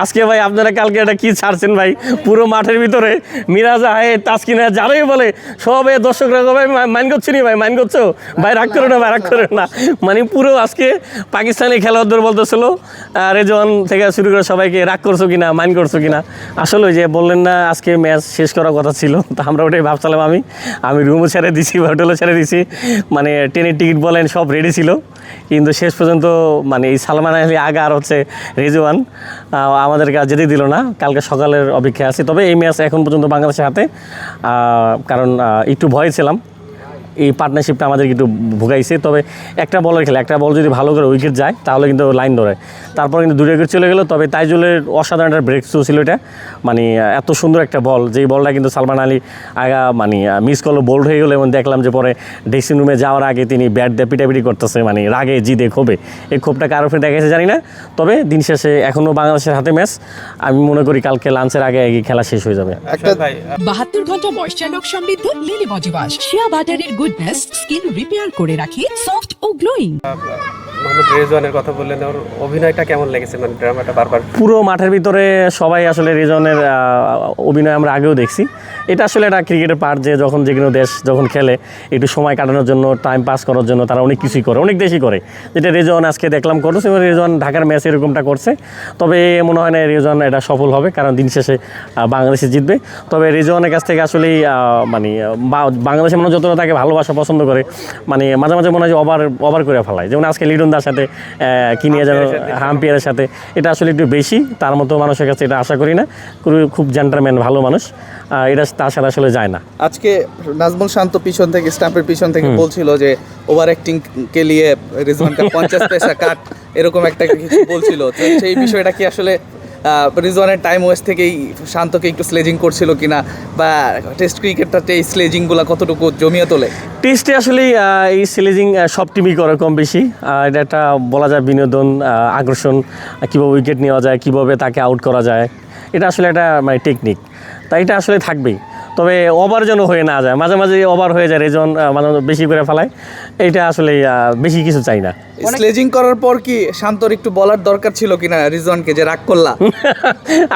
আজকে ভাই আপনারা কালকে এটা কি ছাড়ছেন ভাই, পুরো মাঠের ভিতরে মিরাজ আহেদ তাসকিনা যারাই বলে সবে দর্শকরা ভাই মাইন করছি নি ভাই, মাইন করছো ভাই, রাগ করে না ভাই, রাগ করে না। মানে পুরো আজকে পাকিস্তানি খেলোয়াড়দের বলতেছিল রেজওয়ান থেকে শুরু করে সবাইকে রাগ করছো কিনা, মাইন করছো কিনা। আসলে ওই যে বললেন না আজকে ম্যাচ শেষ করার কথা ছিল, তো আমরা ওটাই ভাবছিলাম। আমি রুমও ছেড়ে দিছি, হোটেলও ছেড়ে দিছি, মানে ট্রেনের টিকিট বলেন সব রেডি ছিল, কিন্তু শেষ পর্যন্ত মানে এই সালমান আলী আগা আর হচ্ছে রেজওয়ান আমাদেরকে আর যেতে দিল না। কালকে সকালের অপেক্ষা আছে। তবে এই ম্যাচ এখন পর্যন্ত বাংলাদেশের হাতে, কারণ একটু ভয় ছিলাম, এই পার্টনারশিপটা আমাদেরকে একটু ভোগাইছে। তবে একটা বলের খেলা, একটা বল যদি ভালো করে উইকেট যায় তাহলে কিন্তু লাইন ধরে, তারপর কিন্তু 2 উইকেট চলে গেল। তবে তাইজুলের অসাধারণ একটা ব্রেক থ্রু ছিল এটা, মানে এত সুন্দর একটা বল, যেই বলটা কিন্তু সালমান আলী আগা মানে মিস করলো, বোল্ড হয়ে গেলো। এবং দেখলাম যে পরে ড্রেসিং রুমে যাওয়ার আগে তিনি ব্যাট দিয়ে পিটাপিটি করতেছে, মানে রাগে জিদে ক্ষোভে। এই ক্ষোভটা কারোর উপরে দেখাইছে জানি না, তবে দিন শেষে এখনও বাংলাদেশের হাতে ম্যাচ। আমি মনে করি কালকে লাঞ্চের আগে এই খেলা শেষ হয়ে যাবে। 72 ঘন্টা ময়েশ্চার লক সমৃদ্ধ লিলি বডি ওয়াশ, শিয়া বাটারের গুডনেস স্কিন রিপেয়ার করে রাখে সফট ও গ্লোয়িং। মোহাম্মদ রেজওয়ানের কথা বললেন, ওর অভিনয়টা কেমন লেগেছে? মানে ড্রামাটা বারবার পুরো মাঠের ভিতরে সবাই আসলে রেজওয়ানের অভিনয় আমরা আগেও দেখছি। এটা আসলে একটা ক্রিকেটের পার্ট, যে যখন যে কোনো দেশ যখন খেলে একটু সময় কাটানোর জন্য, টাইম পাস করার জন্য তারা অনেক কিছুই করে, অনেক দেশই করে, যেটা রেজওয়ান আজকে দেখলাম করছে। এবং রেজওয়ান ঢাকার ম্যাচ এরকমটা করছে। তবে মনে হয় না রেজওয়ান এটা সফল হবে, কারণ দিন শেষে বাংলাদেশে জিতবে। তবে রেজওয়ানের কাছ থেকে আসলেই মানে বাংলাদেশের মানুষ যতটা তাকে ভালোবাসা পছন্দ করে, মানে মাঝে মাঝে মনে হয় যে ওভার করে ফেলায়। যেমন আজকে লিটনদার সাথে কি নিয়ে যেন হাম্পিয়ারের সাথে, এটা আসলে একটু বেশি। তার মতো মানুষের কাছে এটা আশা করি না। খুব জেন্টলম্যান, ভালো মানুষ, এটা তার সাথে আসলে যায় না। আজকে নাজমুল শান্ত পিছন থেকে, স্টাম্পের পিছন থেকে বলছিল যে ওভার অ্যাক্টিং কে লিয়ে রিজওয়ানকে 50 পয়সা কাট, এরকম একটা কিছু বলছিল। তো সেই বিষয়টা কি আসলে রিজওয়ানের টাইম ওয়েস্ট থেকেই শান্তকে একটু স্লেজিং করছিল কিনা, বা টেস্ট ক্রিকেটটাতে এই স্লেজিংগুলো কতটুকু জমিয়ে তোলে? টেস্টে আসলে এই স্লেজিং সব টিমই করে কম বেশি। এটা একটা বলা যায় বিনোদন, আকর্ষণ, কীভাবে উইকেট নেওয়া যায়, কীভাবে তাকে আউট করা যায়, এটা আসলে একটা মানে টেকনিক। তাই এটা আসলে থাকবেই। তবে ওভার যেন হয়ে না যায়, মাঝে মাঝে ওভার হয়ে যায়, রেজন মাঝে মাঝে বেশি করে ফেলায়। এইটা আসলে বেশি কিছু চাই না। স্লেজিং করার পর কি শান্তর একটু বলার দরকার ছিল কিনা রিজওয়ানকে, যে রাগ করলা?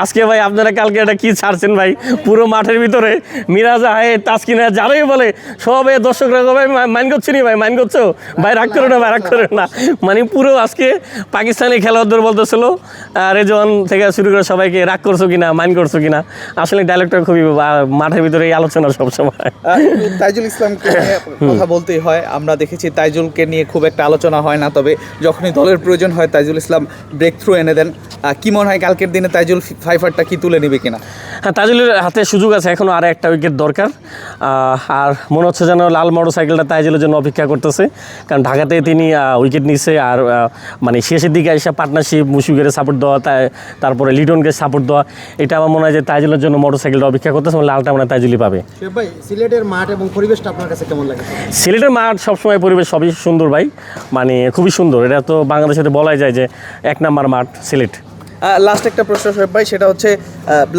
আজকে ভাই আপনারা কালকে এটা কি ছাড়ছেন ভাই, পুরো মাঠের ভিতরে মিরাজ আহেদ তাসকিনা যারাই বলে সবে দর্শকরা ভাই মাইন করছি নি ভাই, মাইন করছো ভাই, রাগ করে না ভাই, রাগ করে না। মানে পুরো আজকে পাকিস্তানি খেলোয়াড়দের বলতেছিল রেজওয়ান থেকে শুরু করে সবাইকে রাগ করছো কিনা, মাইন করছো কিনা। আসলে ডায়লগটা খুবই মাঠের ভিতরে এই আলোচনা সবসময়। তাইজুল ইসলামকে নিয়ে কথা বলতেই হয়। আমরা দেখেছি তাইজুলকে নিয়ে খুব একটা আলোচনা হয় না, তবে যখনই দলের প্রয়োজন হয় তাইজুল ইসলাম ব্রেক থ্রু এনে দেন। কি মনে হয় কালকের দিনে তাইজুল ফাইফারটা কি তুলে নেবে কিনা? হ্যাঁ, তাইজুলের হাতে সুযোগ আছে, এখনও আর একটা উইকেট দরকার। আর মনে হচ্ছে যেন লাল মোটরসাইকেলটা তাইজুলের জন্য অপেক্ষা করতেছে, কারণ ঢাকাতে তিনি উইকেট নিচ্ছে। আর মানে শেষের দিকে এসে পার্টনারশিপ, মুশফিকের সাপোর্ট দেওয়া, তারপরে লিটনকে সাপোর্ট দেওয়া, এটা আমার মনে হয় যে তাইজুলের জন্য মোটরসাইকেলটা অপেক্ষা করতেছে। লালটা মানে তাইজুলই পাবে। ভাই, সিলেটের মাঠ এবং পরিবেশটা আপনার কাছে কেমন লাগে? সিলেটের মাঠ সবসময় পরিবেশ সবই সুন্দর ভাই, মানে খুবই সুন্দর। এটা তো বাংলাদেশে বলাই যায় যে 1 নাম্বার মাঠ সিলেট। লাস্ট একটা প্রশ্ন শোয়েব ভাই, সেটা হচ্ছে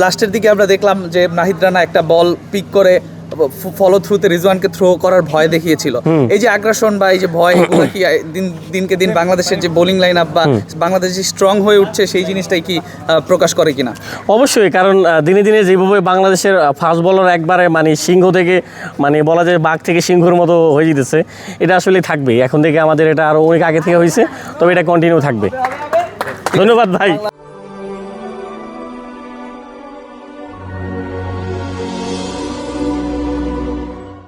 লাস্টের দিকে আমরা দেখলাম যে নাহিদ রানা একটা বল পিক করে ফলো থ্রুতে রিজওয়ানকে থ্রো করার ভয় দেখিয়েছিল। এই যে আগ্রাসন বা এই যে ভয়, এগুলো কি দিনকে দিন বাংলাদেশের যে বোলিং লাইন আপ বা বাংলাদেশ যে স্ট্রং হয়ে উঠছে সেই জিনিসটাই কি প্রকাশ করে কিনা? অবশ্যই, কারণ দিনে দিনে যেভাবে বাংলাদেশের ফাস্ট বলার একবারে মানে সিংহ থেকে, মানে বলা যায় বাঘ থেকে সিংহর মতো হয়ে যেতেছে, এটা আসলে থাকবে এখন থেকে। আমাদের এটা আরও অনেক আগে থেকে হয়েছে, তবে এটা কন্টিনিউ থাকবে। ধন্যবাদ ভাই।